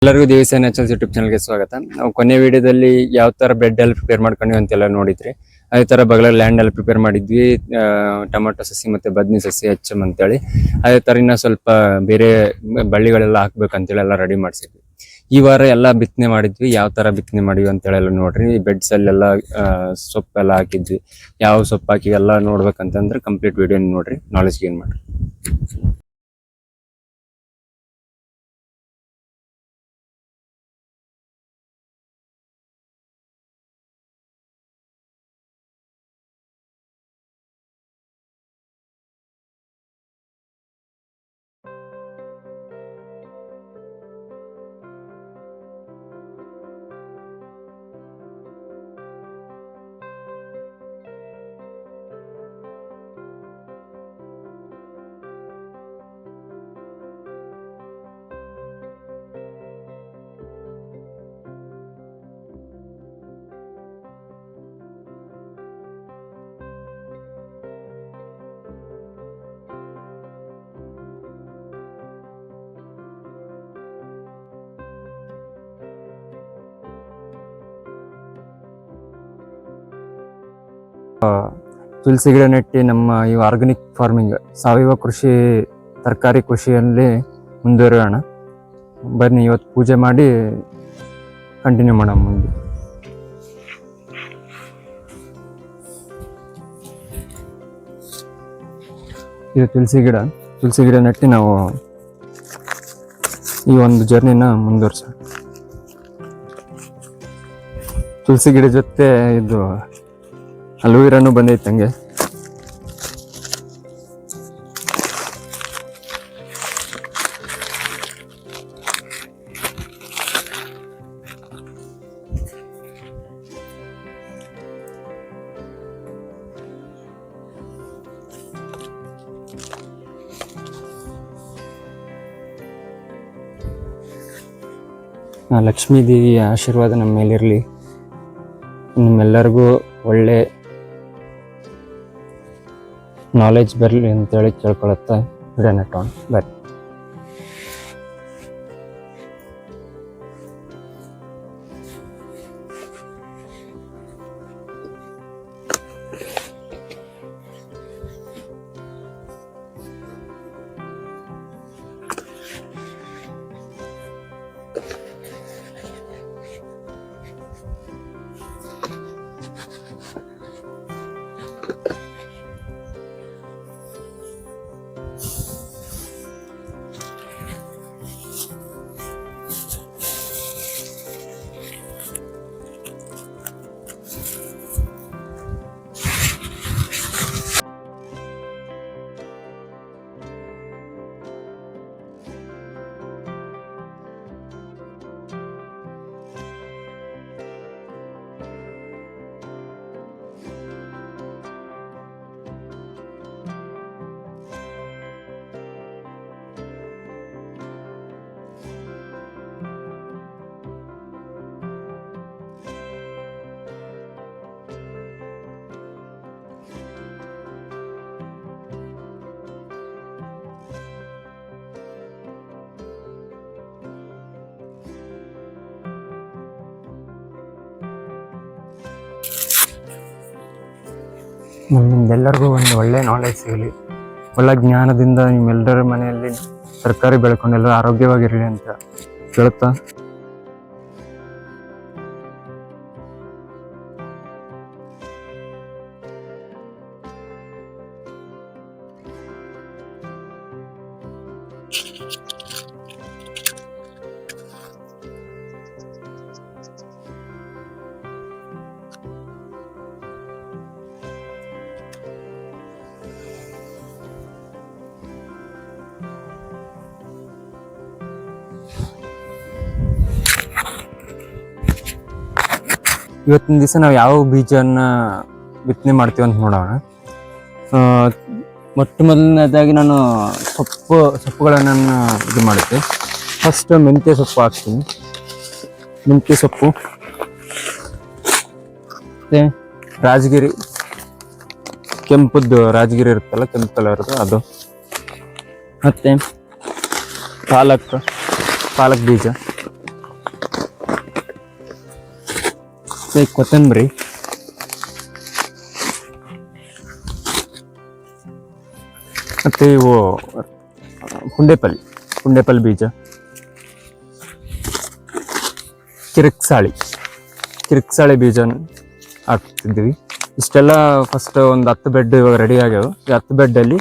ಎಲ್ಲರಿಗೂ ದೇವಸ್ಥಾನ naturals YouTube ಚಾನಲ್ಗೆ ಸ್ವಾಗತ. ನಾವು ಕೊನೆ ವಿಡಿಯೋದಲ್ಲಿ ಯಾವ ತರ ಬ್ರೆಡ್ ಅಲ್ಲಿ ಪ್ರಿಪೇರ್ ಮಾಡ್ಕೊಂಡ್ವಿ ಅಂತೆಲ್ಲ ನೋಡಿದ್ರಿ. ಅದೇ ತರ ಬಗಲ ಲ್ಯಾಂಡ್ ಅಲ್ಲಿ ಪ್ರಿಪೇರ್ ಮಾಡಿದ್ವಿ, ಟೊಮೆಟೊ ಸಸಿ ಮತ್ತೆ ಬದ್ನಿ ಸಸಿ ಹಚ್ಚಮ್ ಅಂತೇಳಿ. ಅದೇ ತರ ಇನ್ನ ಸ್ವಲ್ಪ ಬೇರೆ ಬಳ್ಳಿಗಳೆಲ್ಲ ಹಾಕ್ಬೇಕಂತೇಳಿ ಎಲ್ಲ ರೆಡಿ ಮಾಡ್ಸಿದ್ವಿ. ಈ ವಾರ ಎಲ್ಲ ಬಿತ್ತನೆ ಮಾಡಿದ್ವಿ. ಯಾವ ತರ ಬಿತ್ತನೆ ಮಾಡಿವಿ ಅಂತೇಳಿ ಎಲ್ಲ ನೋಡ್ರಿ. ಬೆಡ್ಸ್ ಅಲ್ಲೆಲ್ಲ ಸೊಪ್ಪೆಲ್ಲ ಹಾಕಿದ್ವಿ. ಯಾವ ಸೊಪ್ಪು ಹಾಕಿ ಎಲ್ಲ ನೋಡ್ಬೇಕಂತಂದ್ರೆ ಕಂಪ್ಲೀಟ್ ವಿಡಿಯೋ ನೋಡ್ರಿ, ನಾಲೆಜ್ ಗೇನ್ ಮಾಡ್ರಿ. ತುಳಸಿ ಗಿಡ ನೆಟ್ಟಿ ನಮ್ಮ ಈ ಆರ್ಗಾನಿಕ್ ಫಾರ್ಮಿಂಗ್ ಸಾವಯವ ಕೃಷಿ ತರಕಾರಿ ಕೃಷಿಯಲ್ಲಿ ಮುಂದುವರಿಯೋಣ ಬನ್ನಿ. ಇವತ್ತು ಪೂಜೆ ಮಾಡಿ ಕಂಟಿನ್ಯೂ ಮಾಡೋಣ ಮುಂದೆ. ಇದು ತುಳಸಿ ಗಿಡ ನೆಟ್ಟಿ ನಾವು ಈ ಒಂದು ಜರ್ನಿನ ಮುಂದುವರ್ಸೋಣ. ತುಳಸಿ ಗಿಡ ಜೊತೆ ಇದು ಅಲೋವೆರಾನು ಬಂದೈತೆ ಹಂಗೆ. ಲಕ್ಷ್ಮೀ ದೇವಿಯ ಆಶೀರ್ವಾದ ನಮ್ಮ ಮೇಲಿರಲಿ. ನಿಮ್ಮೆಲ್ಲರಿಗೂ ಒಳ್ಳೆ ನಾಲೆಜ್ ಬರಲಿ ಅಂತೇಳಿ ಕೇಳ್ಕೊಳತ್ತ ವಿಡಿಯೋ ನೆಟ್ಟೋಣ ಬರ್ರಿ. ನಿಮ್ಮೆಲ್ಲರಿಗೂ ಒಂದು ಒಳ್ಳೆ ನಾಲೆಜ್ ಸಿಗಲಿ, ಒಳ್ಳೆ ಜ್ಞಾನದಿಂದ ನಿಮ್ಮೆಲ್ಲರ ಮನೆಯಲ್ಲಿ ತರಕಾರಿ ಬೆಳ್ಕೊಂಡು ಎಲ್ಲರೂ ಆರೋಗ್ಯವಾಗಿರಲಿ ಅಂತ ಕೇಳುತ್ತಾ ಇವತ್ತಿನ ದಿವಸ ನಾವು ಯಾವ ಬೀಜನ ಬಿತ್ತನೆ ಮಾಡ್ತೀವಿ ಅಂತ ನೋಡೋಣ. ಮೊಟ್ಟ ಮೊದಲನೇದಾಗಿ ನಾನು ಸೊಪ್ಪುಗಳನ್ನು ಇದು ಮಾಡುತ್ತೆ. ಫಸ್ಟ್ ಮೆಂತ್ಯ ಸೊಪ್ಪು ಹಾಕ್ತೀನಿ. ಮೆಂತ್ಯ ಸೊಪ್ಪು ಮತ್ತೆ ರಾಜಗಿರಿ, ಕೆಂಪದ್ದು ರಾಜಗಿರಿ ಇರುತ್ತಲ್ಲ, ಕೆಂಪು ಕಲರ್ದು ಅದು. ಮತ್ತೆ ಪಾಲಕ್ ಬೀಜ, ಕೊತ್ತಂಬರಿ, ಮತ್ತು ಇವು ಪುಂಡೆಪಲ್ಲಿ ಬೀಜ, ಕಿರಿಕ್ಸಾಳಿ ಬೀಜ ಹಾಕ್ತಿದ್ವಿ. ಇಷ್ಟೆಲ್ಲ ಫಸ್ಟ್ ಒಂದು 10 ಬೆಡ್ ಇವಾಗ ರೆಡಿ ಆಗ್ಯಾವ. ಈ 10 ಬೆಡ್ಡಲ್ಲಿ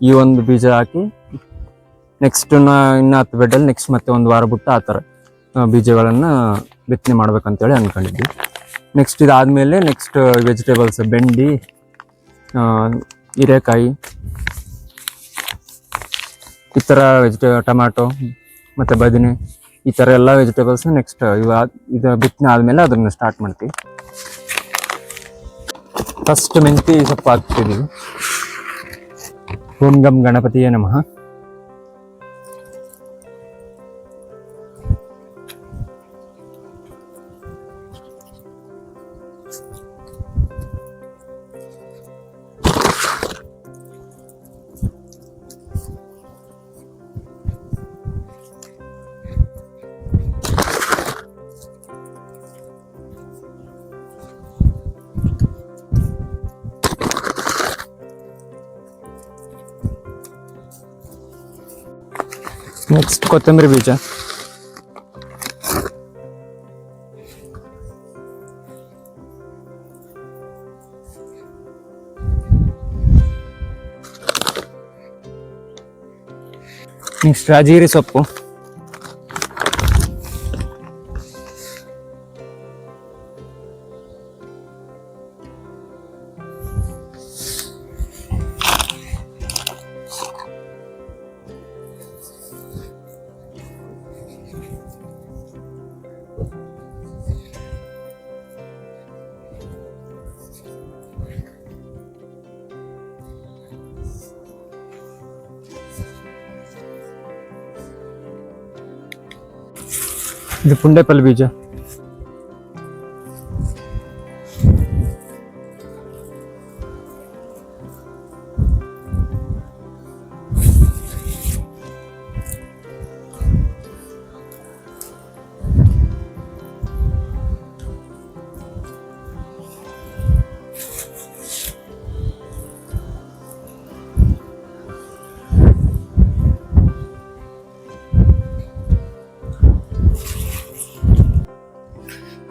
ಈ ಒಂದು ಬೀಜ ಹಾಕಿ ನೆಕ್ಸ್ಟ್ ಇನ್ನು 10 ಬೆಡ್ಡಲ್ಲಿ ನೆಕ್ಸ್ಟ್ ಮತ್ತೆ ಒಂದು ವಾರ ಬಿಟ್ಟು ಆ ಥರ ಬೀಜಗಳನ್ನು ಬಿತ್ತನೆ ಮಾಡ್ಬೇಕಂತೇಳಿ ಅಂದ್ಕೊಂಡಿದ್ವಿ. ನೆಕ್ಸ್ಟ್ ಇದಾದಮೇಲೆ ನೆಕ್ಸ್ಟ್ ವೆಜಿಟೇಬಲ್ಸ್, ಬೆಂಡಿ, ಹೀರೆಕಾಯಿ, ಈ ಥರ ಟೊಮ್ಯಾಟೊ ಮತ್ತು ಬದನೆ, ಈ ಥರ ಎಲ್ಲ ವೆಜಿಟೇಬಲ್ಸ್ ನೆಕ್ಸ್ಟ್ ಇದು ಬಿತ್ತನೆ ಆದಮೇಲೆ ಅದನ್ನು ಸ್ಟಾರ್ಟ್ ಮಾಡ್ತೀವಿ. ಫಸ್ಟ್ ಮೆಂತಿ ಸೊಪ್ಪು ಹಾಕ್ತಿದ್ದೀವಿ. ಓಂ ಗಂ ಗಣಪತಿಯೇ ನಮಃ. ನೆಕ್ಸ್ಟ್ ಕೊತ್ತಂಬರಿ ಬೀಜ, ನೆಕ್ಸ್ಟ್ ರಾಜಗಿರಿ ಸೊಪ್ಪು, ಇದು ಪುಂಡೆಪಲ್ಲಿ ಬೀಜ,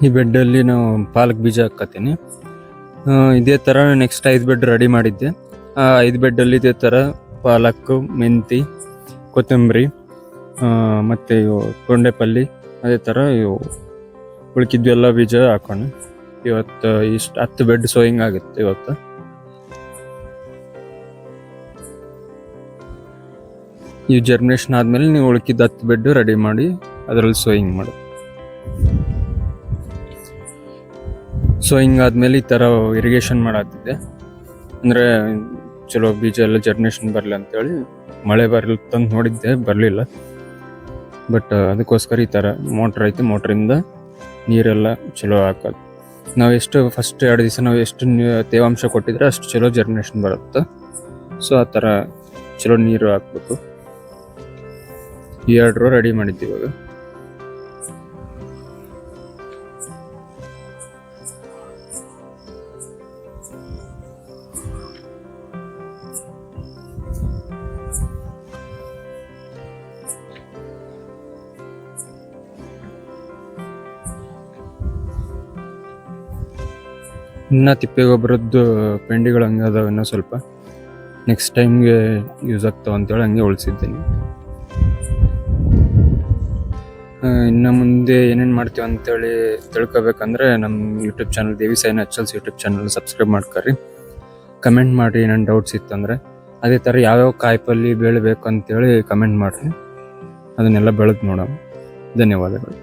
ಈ ಬೆಡ್ಡಲ್ಲಿ ನಾವು ಪಾಲಕ್ ಬೀಜ ಹಾಕತ್ತೀನಿ. ಇದೇ ಥರ ನೆಕ್ಸ್ಟ್ 5 ಬೆಡ್ ರೆಡಿ ಮಾಡಿದ್ದೆ. 5 ಬೆಡ್ಡಲ್ಲಿ ಇದೇ ಥರ ಪಾಲಕ್, ಮೆಂತಿ, ಕೊತ್ತಂಬರಿ ಮತ್ತು ಇವು ಪುಂಡೆಪಲ್ಲಿ, ಅದೇ ಥರ ಇವು ಉಳ್ಕಿದ್ದು ಎಲ್ಲ ಬೀಜ ಹಾಕೋಣ. ಇವತ್ತು ಇಷ್ಟು 10 ಬೆಡ್ ಸೋಯಿಂಗ್ ಆಗುತ್ತೆ ಇವತ್ತು. ಈ ಜರ್ಮಿನೇಷನ್ ಆದಮೇಲೆ ನೀವು ಉಳ್ಕಿದ್ದು 10 ಬೆಡ್ ರೆಡಿ ಮಾಡಿ ಅದರಲ್ಲಿ ಸೋಯಿಂಗ್ ಮಾಡಿ. ಸೋಯಿಂಗ್ ಆದಮೇಲೆ ಈ ಥರ ಇರಿಗೇಷನ್ ಮಾಡಾತಿದ್ದೆ, ಅಂದರೆ ಚಲೋ ಬೀಜ ಎಲ್ಲ ಜರ್ಮಿನೇಷನ್ ಬರಲಿ ಅಂತೇಳಿ. ಮಳೆ ಬರಲಂತ ನೋಡಿದ್ದೆ, ಬರಲಿಲ್ಲ. ಬಟ್ ಅದಕ್ಕೋಸ್ಕರ ಈ ಥರ ಮೋಟ್ರ್ ಐತಿ, ಮೋಟ್ರಿಂದ ನೀರೆಲ್ಲ ಚಲೋ ಹಾಕೋದು. ನಾವು ಎಷ್ಟು ಫಸ್ಟ್ 2 ದಿವಸ ನಾವು ಎಷ್ಟು ತೇವಾಂಶ ಕೊಟ್ಟಿದ್ರೆ ಅಷ್ಟು ಚಲೋ ಜರ್ಮಿನೇಷನ್ ಬರುತ್ತೆ. ಸೊ ಆ ಥರ ಚಲೋ ನೀರು ಹಾಕ್ಬೇಕು. ಈ 2 ರೋ ರೆಡಿ ಮಾಡಿದ್ದೀವಿ ಇವಾಗ. ಇನ್ನು ತಿಪ್ಪೆ ಗೊಬ್ಬರದ್ದು ಪೆಂಡಿಗಳು ಹಂಗೆ ಅದಾವೆ, ಇನ್ನೂ ಸ್ವಲ್ಪ ನೆಕ್ಸ್ಟ್ ಟೈಮ್ಗೆ ಯೂಸ್ ಆಗ್ತಾವೆ ಅಂತೇಳಿ ಹಂಗೆ ಉಳಿಸಿದ್ದೀನಿ. ಇನ್ನು ಮುಂದೆ ಏನೇನು ಮಾಡ್ತೀವಿ ಅಂತೇಳಿ ತಿಳ್ಕೊಬೇಕಂದ್ರೆ ನಮ್ಮ YouTube channel Devi Sai Naturals YouTube channel subscribe ಮಾಡ್ಕೊರಿ. ಕಮೆಂಟ್ ಮಾಡಿರಿ ಏನೇನು ಡೌಟ್ಸ್ ಇತ್ತಂದರೆ. ಅದೇ ಥರ ಯಾವ್ಯಾವ ಕಾಯಿಪಲ್ಲೆ ಬೆಳಿಬೇಕು ಅಂತೇಳಿ ಕಮೆಂಟ್ ಮಾಡಿರಿ, ಅದನ್ನೆಲ್ಲ ಬೆಳೆದು ನೋಡೋಣ. ಧನ್ಯವಾದಗಳು.